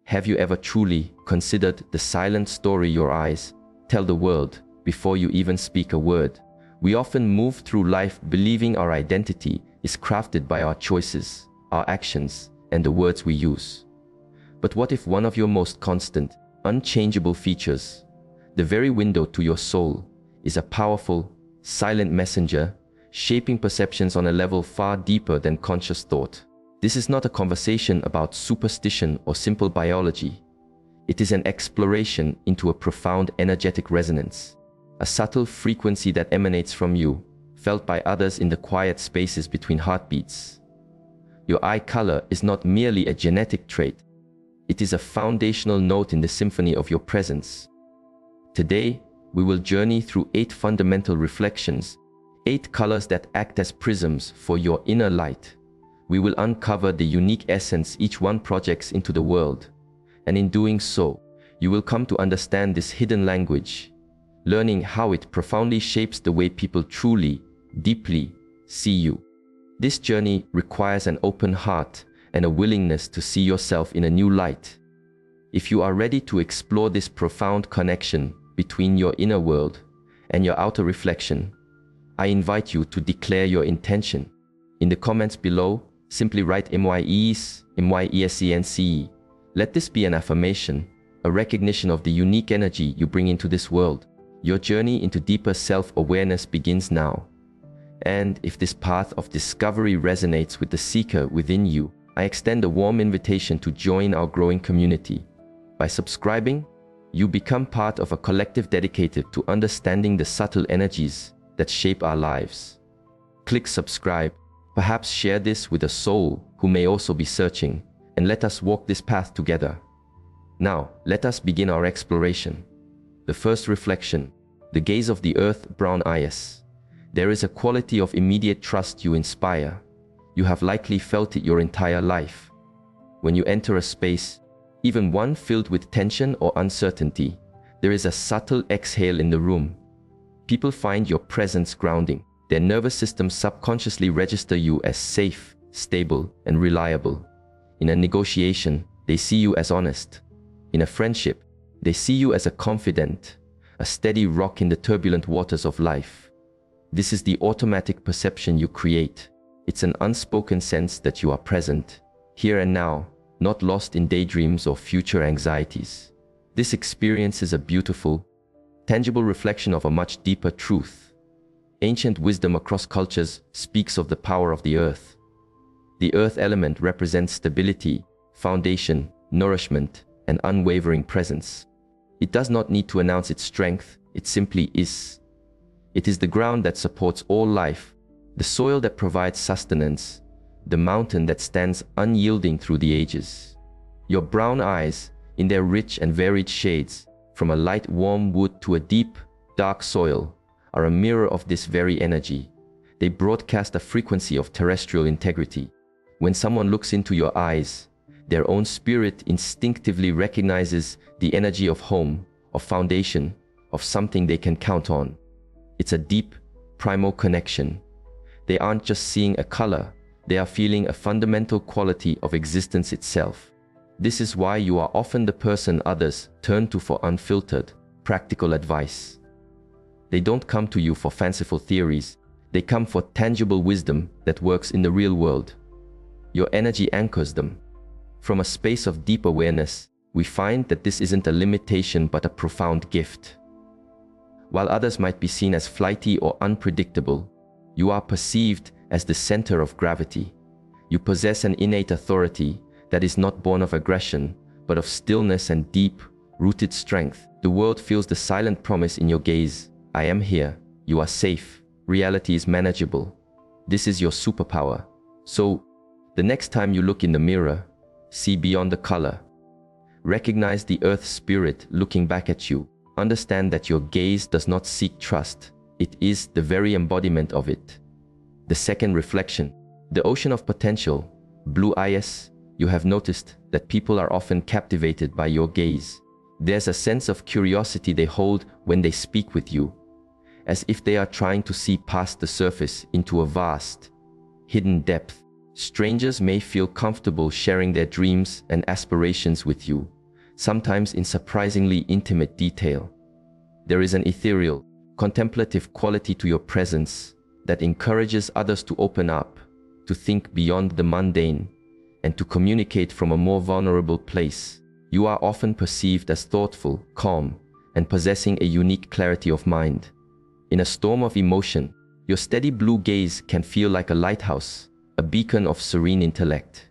have you ever truly considered the silent story your eyes tell the world before you even speak a word? We often move through life believing our identity is crafted by our choices, our actions, and the words we use. But what if one of your most constant, unchangeable features, the very window to your soul, is a powerful, silent messenger, shaping perceptions on a level far deeper than conscious thought? This is not a conversation about superstition or simple biology. It is an exploration into a profound energetic resonance, a subtle frequency that emanates from you, felt by others in the quiet spaces between heartbeats. Your eye color is not merely a genetic trait. It is a foundational note in the symphony of your presence. Today, we will journey through 8 fundamental reflections, 8 colors that act as prisms for your inner light. We will uncover the unique essence each one projects into the world, and in doing so, you will come to understand this hidden language, learning how it profoundly shapes the way people truly, deeply see you. This journey requires an open heart and a willingness to see yourself in a new light. If you are ready to explore this profound connection between your inner world and your outer reflection, I invite you to declare your intention. In the comments below, simply write MYESENCE. Let this be an affirmation, a recognition of the unique energy you bring into this world. Your journey into deeper self-awareness begins now. And if this path of discovery resonates with the seeker within you, I extend a warm invitation to join our growing community. By subscribing, you become part of a collective dedicated to understanding the subtle energies that shape our lives. Click subscribe, perhaps share this with a soul who may also be searching, and let us walk this path together. Now, let us begin our exploration. The first reflection, the gaze of the earth, brown eyes. There is a quality of immediate trust you inspire. You have likely felt it your entire life. When you enter a space, even one filled with tension or uncertainty, there is a subtle exhale in the room. People find your presence grounding. Their nervous systems subconsciously register you as safe, stable, and reliable. In a negotiation, they see you as honest. In a friendship, they see you as a confidant, a steady rock in the turbulent waters of life. This is the automatic perception you create. It's an unspoken sense that you are present, here and now, not lost in daydreams or future anxieties. This experience is a beautiful, tangible reflection of a much deeper truth. Ancient wisdom across cultures speaks of the power of the earth. The earth element represents stability, foundation, nourishment, and unwavering presence. It does not need to announce its strength, it simply is. It is the ground that supports all life, the soil that provides sustenance, the mountain that stands unyielding through the ages. Your brown eyes, in their rich and varied shades, from a light warm wood to a deep, dark soil, are a mirror of this very energy. They broadcast a frequency of terrestrial integrity. When someone looks into your eyes, their own spirit instinctively recognizes the energy of home, of foundation, of something they can count on. It's a deep, primal connection. They aren't just seeing a color, they are feeling a fundamental quality of existence itself. This is why you are often the person others turn to for unfiltered, practical advice. They don't come to you for fanciful theories, they come for tangible wisdom that works in the real world. Your energy anchors them. From a space of deep awareness, we find that this isn't a limitation but a profound gift. While others might be seen as flighty or unpredictable, you are perceived as the center of gravity. You possess an innate authority that is not born of aggression, but of stillness and deep-rooted strength. The world feels the silent promise in your gaze. I am here. You are safe. Reality is manageable. This is your superpower. So, the next time you look in the mirror, see beyond the color. Recognize the earth spirit looking back at you. Understand that your gaze does not seek trust. It is the very embodiment of it. The second reflection, the ocean of potential, blue eyes. You have noticed that people are often captivated by your gaze. There's a sense of curiosity they hold when they speak with you, as if they are trying to see past the surface into a vast, hidden depth. Strangers may feel comfortable sharing their dreams and aspirations with you, sometimes in surprisingly intimate detail. There is an ethereal, contemplative quality to your presence that encourages others to open up, to think beyond the mundane, and to communicate from a more vulnerable place. You are often perceived as thoughtful, calm, and possessing a unique clarity of mind. In a storm of emotion, your steady blue gaze can feel like a lighthouse, a beacon of serene intellect.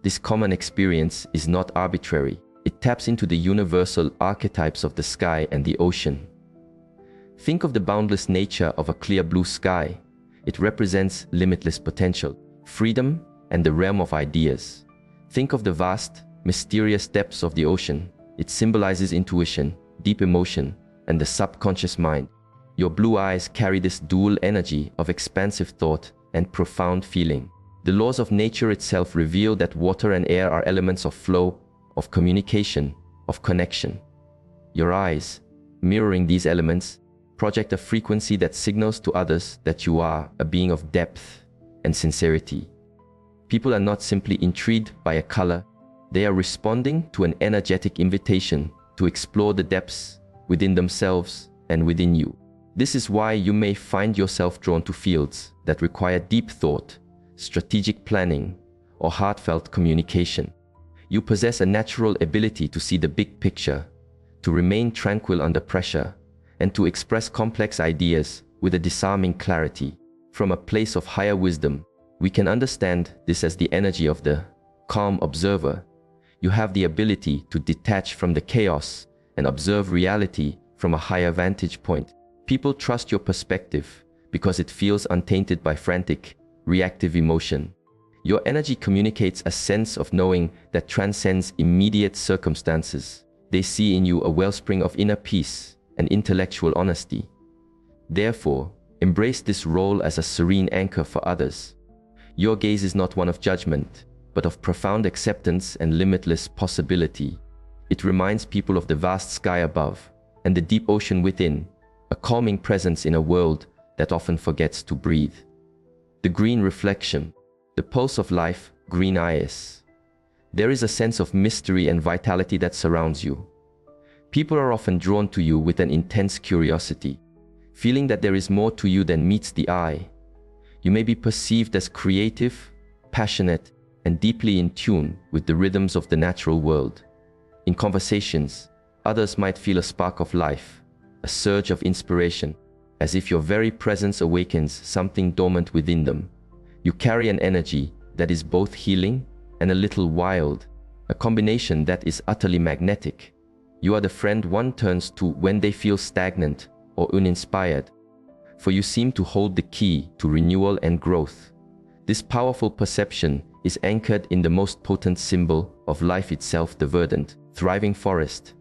This common experience is not arbitrary. It taps into the universal archetypes of the sky and the ocean. Think of the boundless nature of a clear blue sky. It represents limitless potential, freedom, and the realm of ideas. Think of the vast, mysterious depths of the ocean. It symbolizes intuition, deep emotion, and the subconscious mind. Your blue eyes carry this dual energy of expansive thought and profound feeling. The laws of nature itself reveal that water and air are elements of flow, of communication, of connection. Your eyes, mirroring these elements, project a frequency that signals to others that you are a being of depth and sincerity. People are not simply intrigued by a color, they are responding to an energetic invitation to explore the depths within themselves and within you. This is why you may find yourself drawn to fields that require deep thought, strategic planning, or heartfelt communication. You possess a natural ability to see the big picture, to remain tranquil under pressure, and to express complex ideas with a disarming clarity. From a place of higher wisdom, we can understand this as the energy of the calm observer. You have the ability to detach from the chaos and observe reality from a higher vantage point. People trust your perspective because it feels untainted by frantic, reactive emotion. Your energy communicates a sense of knowing that transcends immediate circumstances. They see in you a wellspring of inner peace and intellectual honesty. Therefore, embrace this role as a serene anchor for others. Your gaze is not one of judgment, but of profound acceptance and limitless possibility. It reminds people of the vast sky above and the deep ocean within, a calming presence in a world that often forgets to breathe. The green reflection, the pulse of life, green eyes. There is a sense of mystery and vitality that surrounds you. People are often drawn to you with an intense curiosity, feeling that there is more to you than meets the eye. You may be perceived as creative, passionate, and deeply in tune with the rhythms of the natural world. In conversations, others might feel a spark of life, a surge of inspiration, as if your very presence awakens something dormant within them. You carry an energy that is both healing and a little wild, a combination that is utterly magnetic. You are the friend one turns to when they feel stagnant or uninspired, for you seem to hold the key to renewal and growth. This powerful perception is anchored in the most potent symbol of life itself, the verdant, thriving forest.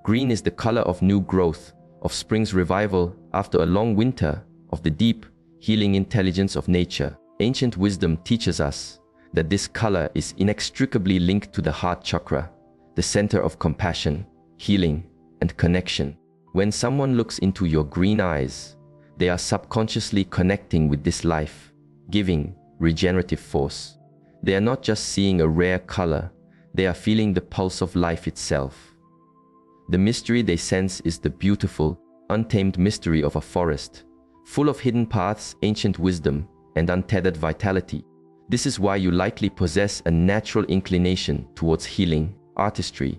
Green is the color of new growth, of spring's revival after a long winter, of the deep, healing intelligence of nature. Ancient wisdom teaches us that this color is inextricably linked to the heart chakra, the center of compassion, healing, and connection. When someone looks into your green eyes, they are subconsciously connecting with this life, giving, regenerative force. They are not just seeing a rare color, they are feeling the pulse of life itself. The mystery they sense is the beautiful, untamed mystery of a forest, full of hidden paths, ancient wisdom, and untethered vitality. This is why you likely possess a natural inclination towards healing, artistry,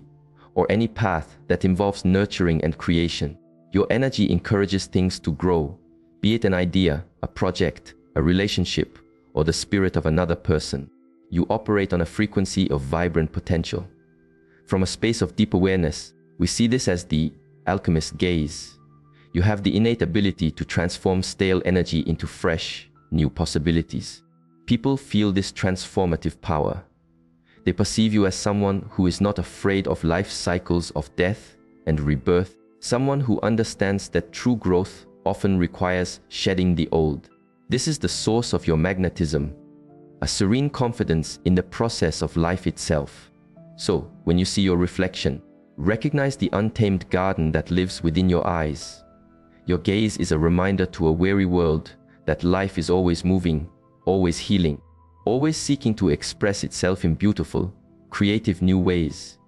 or any path that involves nurturing and creation. Your energy encourages things to grow, be it an idea, a project, a relationship, or the spirit of another person. You operate on a frequency of vibrant potential. From a space of deep awareness, we see this as the alchemist's gaze. You have the innate ability to transform stale energy into fresh, new possibilities. People feel this transformative power. They perceive you as someone who is not afraid of life's cycles of death and rebirth, someone who understands that true growth often requires shedding the old. This is the source of your magnetism, a serene confidence in the process of life itself. So, when you see your reflection, recognize the untamed garden that lives within your eyes. Your gaze is a reminder to a weary world that life is always moving, always healing, always seeking to express itself in beautiful, creative new ways.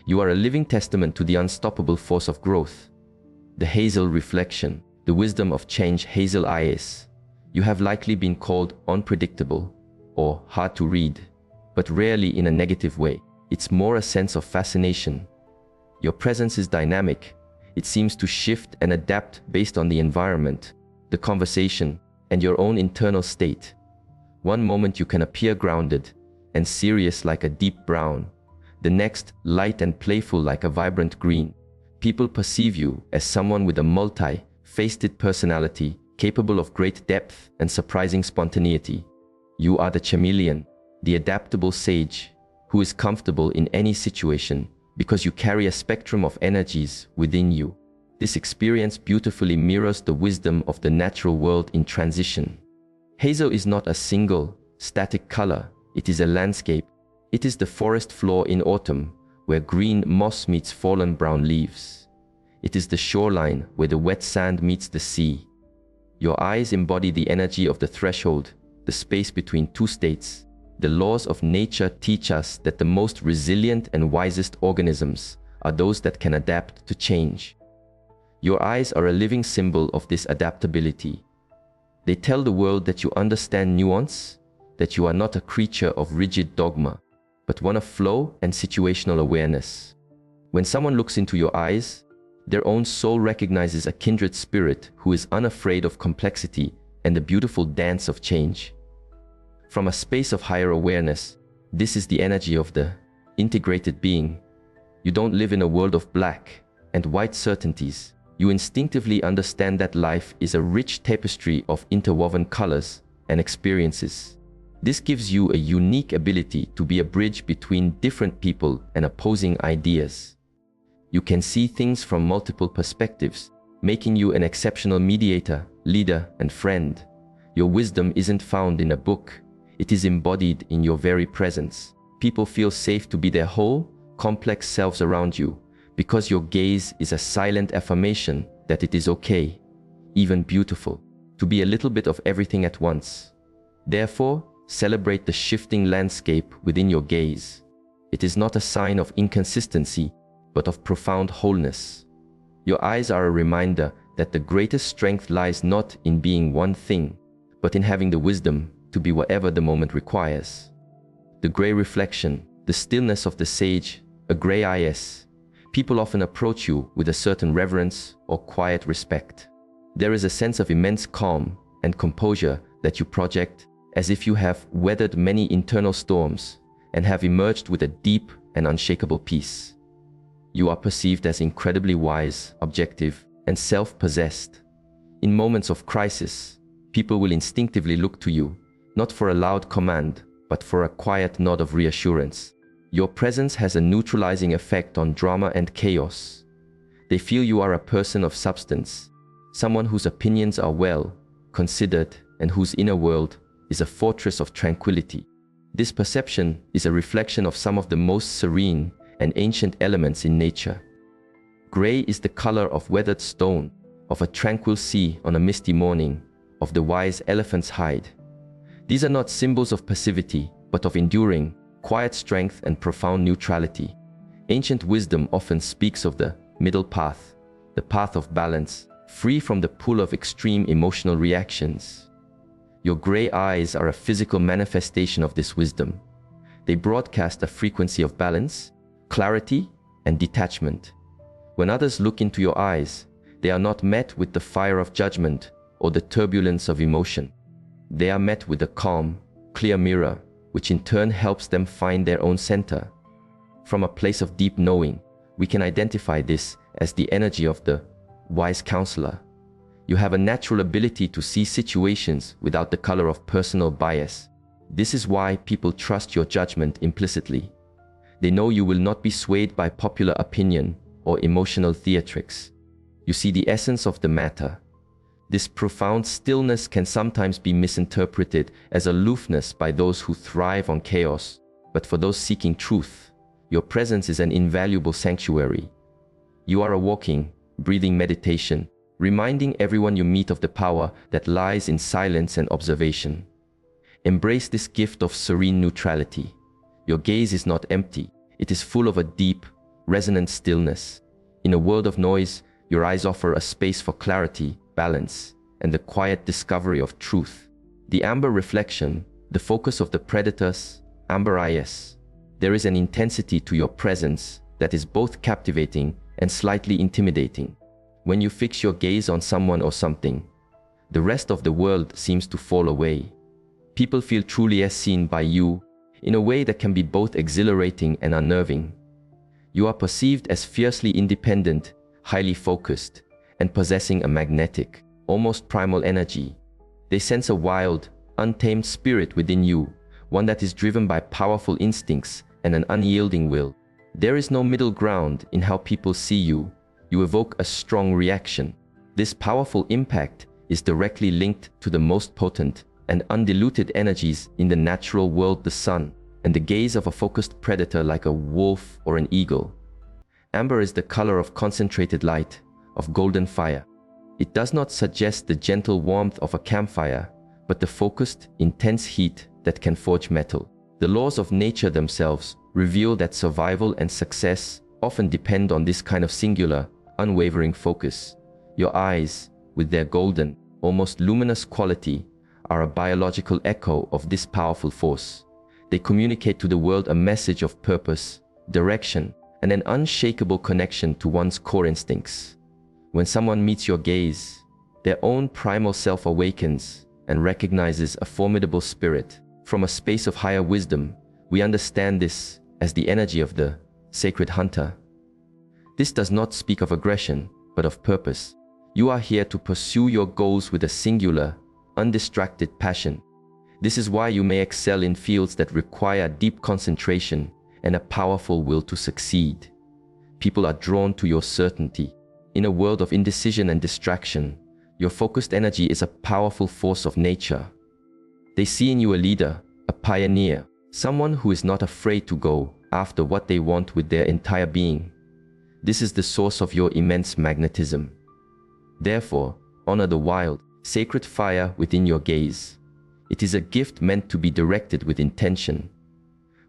You are a living testament to the unstoppable force of growth. The Hazel reflection, the wisdom of change. Hazel is. You have likely been called unpredictable or hard to read, but rarely in a negative way. It's more a sense of fascination. Your presence is dynamic. It seems to shift and adapt based on the environment, the conversation, and your own internal state. One moment you can appear grounded and serious like a deep brown. The next, light and playful like a vibrant green. People perceive you as someone with a multi-faceted personality, capable of great depth and surprising spontaneity. You are the chameleon, the adaptable sage, who is comfortable in any situation because you carry a spectrum of energies within you. This experience beautifully mirrors the wisdom of the natural world in transition. Hazel is not a single, static color. It is a landscape. It is the forest floor in autumn, where green moss meets fallen brown leaves. It is the shoreline where the wet sand meets the sea. Your eyes embody the energy of the threshold, the space between two states. The laws of nature teach us that the most resilient and wisest organisms are those that can adapt to change. Your eyes are a living symbol of this adaptability. They tell the world that you understand nuance, that you are not a creature of rigid dogma, but one of flow and situational awareness. When someone looks into your eyes, their own soul recognizes a kindred spirit who is unafraid of complexity and the beautiful dance of change. From a space of higher awareness, this is the energy of the integrated being. You don't live in a world of black and white certainties. You instinctively understand that life is a rich tapestry of interwoven colors and experiences. This gives you a unique ability to be a bridge between different people and opposing ideas. You can see things from multiple perspectives, making you an exceptional mediator, leader, and friend. Your wisdom isn't found in a book. It is embodied in your very presence. People feel safe to be their whole, complex selves around you, because your gaze is a silent affirmation that it is okay, even beautiful, to be a little bit of everything at once. Therefore, celebrate the shifting landscape within your gaze. It is not a sign of inconsistency, but of profound wholeness. Your eyes are a reminder that the greatest strength lies not in being one thing, but in having the wisdom to be whatever the moment requires. The gray reflection, the stillness of the sage, a gray is. People often approach you with a certain reverence or quiet respect. There is a sense of immense calm and composure that you project, as if you have weathered many internal storms and have emerged with a deep and unshakable peace. You are perceived as incredibly wise, objective, and self-possessed. In moments of crisis, people will instinctively look to you, not for a loud command, but for a quiet nod of reassurance. Your presence has a neutralizing effect on drama and chaos. They feel you are a person of substance, someone whose opinions are well considered and whose inner world is a fortress of tranquility. This perception is a reflection of some of the most serene and ancient elements in nature. Gray is the color of weathered stone, of a tranquil sea on a misty morning, of the wise elephant's hide. These are not symbols of passivity, but of enduring, quiet strength and profound neutrality. Ancient wisdom often speaks of the middle path, the path of balance, free from the pull of extreme emotional reactions. Your gray eyes are a physical manifestation of this wisdom. They broadcast a frequency of balance, clarity, and detachment. When others look into your eyes, they are not met with the fire of judgment or the turbulence of emotion. They are met with a calm, clear mirror, which in turn helps them find their own center. From a place of deep knowing, we can identify this as the energy of the wise counselor. You have a natural ability to see situations without the color of personal bias. This is why people trust your judgment implicitly. They know you will not be swayed by popular opinion or emotional theatrics. You see the essence of the matter. This profound stillness can sometimes be misinterpreted as aloofness by those who thrive on chaos, but for those seeking truth, your presence is an invaluable sanctuary. You are a walking, breathing meditation, reminding everyone you meet of the power that lies in silence and observation. Embrace this gift of serene neutrality. Your gaze is not empty. It is full of a deep, resonant stillness. In a world of noise, your eyes offer a space for clarity, balance, and the quiet discovery of truth. The amber reflection, the focus of the predators, amber eyes. There is an intensity to your presence that is both captivating and slightly intimidating. When you fix your gaze on someone or something, the rest of the world seems to fall away. People feel truly as seen by you in a way that can be both exhilarating and unnerving. You are perceived as fiercely independent, highly focused, and possessing a magnetic, almost primal energy. They sense a wild, untamed spirit within you, one that is driven by powerful instincts and an unyielding will. There is no middle ground in how people see you. You evoke a strong reaction. This powerful impact is directly linked to the most potent and undiluted energies in the natural world, the sun, and the gaze of a focused predator like a wolf or an eagle. Amber is the color of concentrated light, of golden fire. It does not suggest the gentle warmth of a campfire, but the focused, intense heat that can forge metal. The laws of nature themselves reveal that survival and success often depend on this kind of singular, unwavering focus. Your eyes, with their golden, almost luminous quality, are a biological echo of this powerful force. They communicate to the world a message of purpose, direction, and an unshakable connection to one's core instincts. When someone meets your gaze, their own primal self awakens and recognizes a formidable spirit. From a space of higher wisdom, we understand this as the energy of the sacred hunter. This does not speak of aggression, but of purpose. You are here to pursue your goals with a singular, undistracted passion. This is why you may excel in fields that require deep concentration and a powerful will to succeed. People are drawn to your certainty. In a world of indecision and distraction, your focused energy is a powerful force of nature. They see in you a leader, a pioneer, someone who is not afraid to go after what they want with their entire being. This is the source of your immense magnetism. Therefore, honor the wild, sacred fire within your gaze. It is a gift meant to be directed with intention.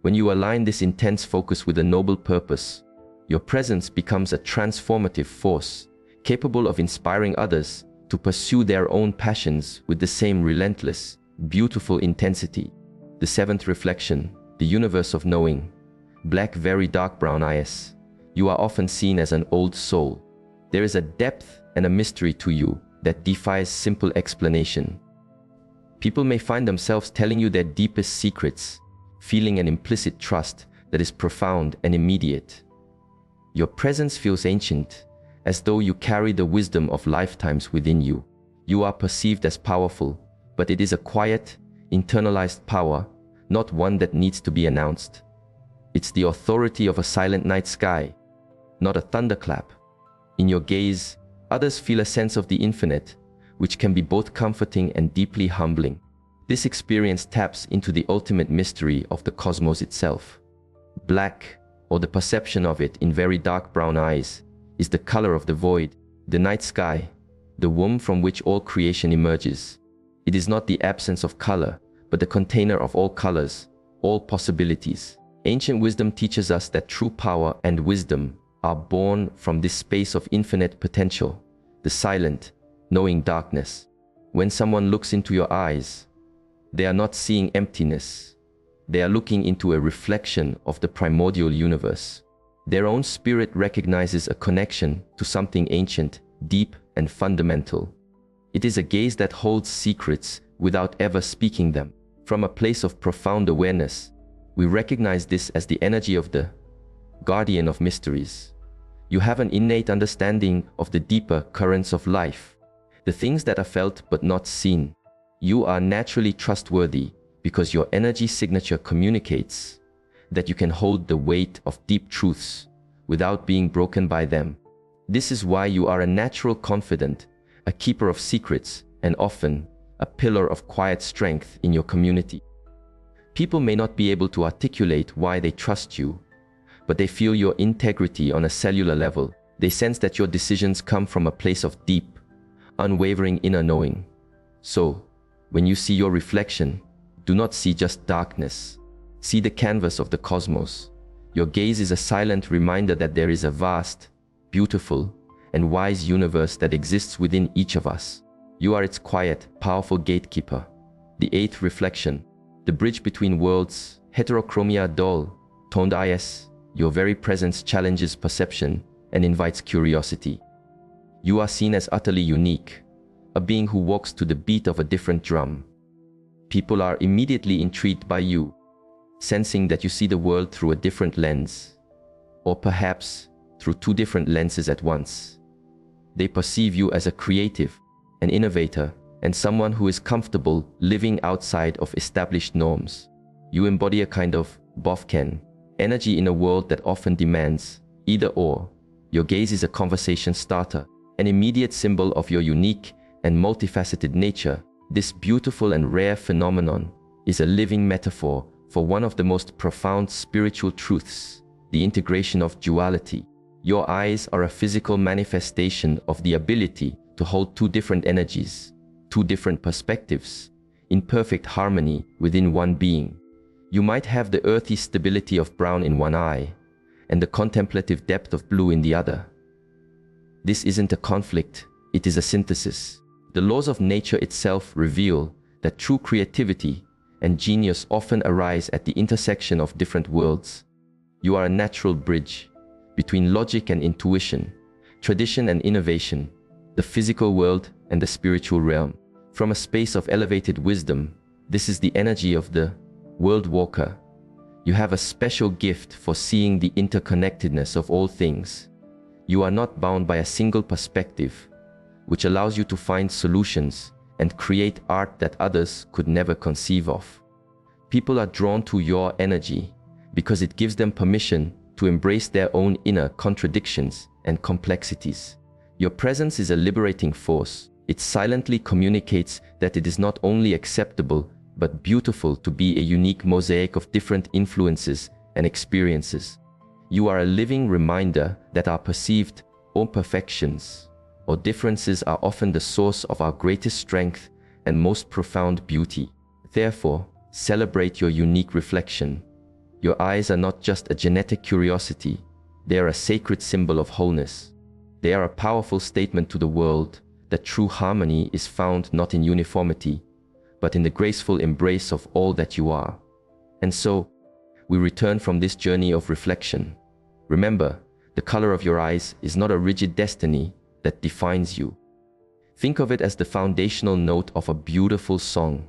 When you align this intense focus with a noble purpose, your presence becomes a transformative force, capable of inspiring others to pursue their own passions with the same relentless, beautiful intensity. The seventh reflection, the universe of knowing. Black, very dark brown eyes. You are often seen as an old soul. There is a depth and a mystery to you that defies simple explanation. People may find themselves telling you their deepest secrets, feeling an implicit trust that is profound and immediate. Your presence feels ancient, as though you carry the wisdom of lifetimes within you. You are perceived as powerful, but it is a quiet, internalized power, not one that needs to be announced. It's the authority of a silent night sky, not a thunderclap. In your gaze, others feel a sense of the infinite, which can be both comforting and deeply humbling. This experience taps into the ultimate mystery of the cosmos itself. Black, or the perception of it in very dark brown eyes, is the color of the void, the night sky, the womb from which all creation emerges. It is not the absence of color, but the container of all colors, all possibilities. Ancient wisdom teaches us that true power and wisdom are born from this space of infinite potential, the silent, knowing darkness. When someone looks into your eyes, they are not seeing emptiness. They are looking into a reflection of the primordial universe. Their own spirit recognizes a connection to something ancient, deep, and fundamental. It is a gaze that holds secrets without ever speaking them. From a place of profound awareness, we recognize this as the energy of the guardian of mysteries. You have an innate understanding of the deeper currents of life, the things that are felt but not seen. You are naturally trustworthy because your energy signature communicates that you can hold the weight of deep truths without being broken by them. This is why you are a natural confidant, a keeper of secrets, and often a pillar of quiet strength in your community. People may not be able to articulate why they trust you, but they feel your integrity on a cellular level. They sense that your decisions come from a place of deep, unwavering inner knowing. So, when you see your reflection, do not see just darkness. See the canvas of the cosmos. Your gaze is a silent reminder that there is a vast, beautiful, and wise universe that exists within each of us. You are its quiet, powerful gatekeeper. The eighth reflection, the bridge between worlds, heterochromia dull, toned eyes. Your very presence challenges perception and invites curiosity. You are seen as utterly unique, a being who walks to the beat of a different drum. People are immediately intrigued by you, sensing that you see the world through a different lens, or perhaps through two different lenses at once. They perceive you as a creative, an innovator, and someone who is comfortable living outside of established norms. You embody a kind of bofken, energy in a world that often demands either or. Your gaze is a conversation starter, an immediate symbol of your unique and multifaceted nature. This beautiful and rare phenomenon is a living metaphor for one of the most profound spiritual truths, the integration of duality. Your eyes are a physical manifestation of the ability to hold two different energies, two different perspectives, in perfect harmony within one being. You might have the earthy stability of brown in one eye and the contemplative depth of blue in the other. This isn't a conflict, it is a synthesis. The laws of nature itself reveal that true creativity and genius often arise at the intersection of different worlds. You are a natural bridge between logic and intuition, tradition and innovation, the physical world and the spiritual realm. From a space of elevated wisdom, this is the energy of the World Walker. You have a special gift for seeing the interconnectedness of all things. You are not bound by a single perspective, which allows you to find solutions and create art that others could never conceive of. People are drawn to your energy because it gives them permission to embrace their own inner contradictions and complexities. Your presence is a liberating force. It silently communicates that it is not only acceptable but beautiful to be a unique mosaic of different influences and experiences. You are a living reminder that our perceived imperfections or differences are often the source of our greatest strength and most profound beauty. Therefore, celebrate your unique reflection. Your eyes are not just a genetic curiosity, they are a sacred symbol of wholeness. They are a powerful statement to the world that true harmony is found not in uniformity, but in the graceful embrace of all that you are. And so, we return from this journey of reflection. Remember, the color of your eyes is not a rigid destiny that defines you. Think of it as the foundational note of a beautiful song.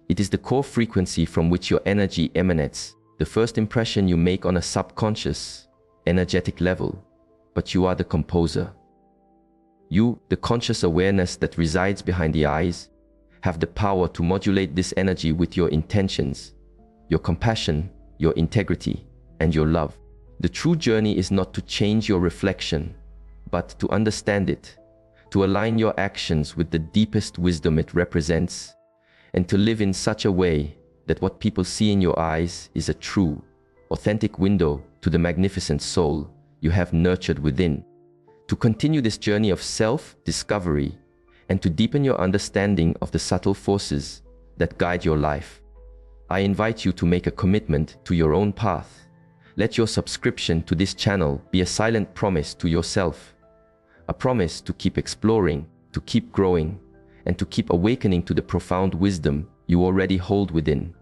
It is the core frequency from which your energy emanates, the first impression you make on a subconscious, energetic level, but you are the composer. You, the conscious awareness that resides behind the eyes, have the power to modulate this energy with your intentions, your compassion, your integrity, and your love. The true journey is not to change your reflection, but to understand it, to align your actions with the deepest wisdom it represents, and to live in such a way that what people see in your eyes is a true, authentic window to the magnificent soul you have nurtured within. To continue this journey of self-discovery and to deepen your understanding of the subtle forces that guide your life, I invite you to make a commitment to your own path. Let your subscription to this channel be a silent promise to yourself, a promise to keep exploring, to keep growing, and to keep awakening to the profound wisdom you already hold within.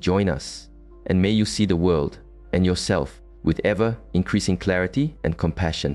Join us, and may you see the world and yourself with ever-increasing clarity and compassion.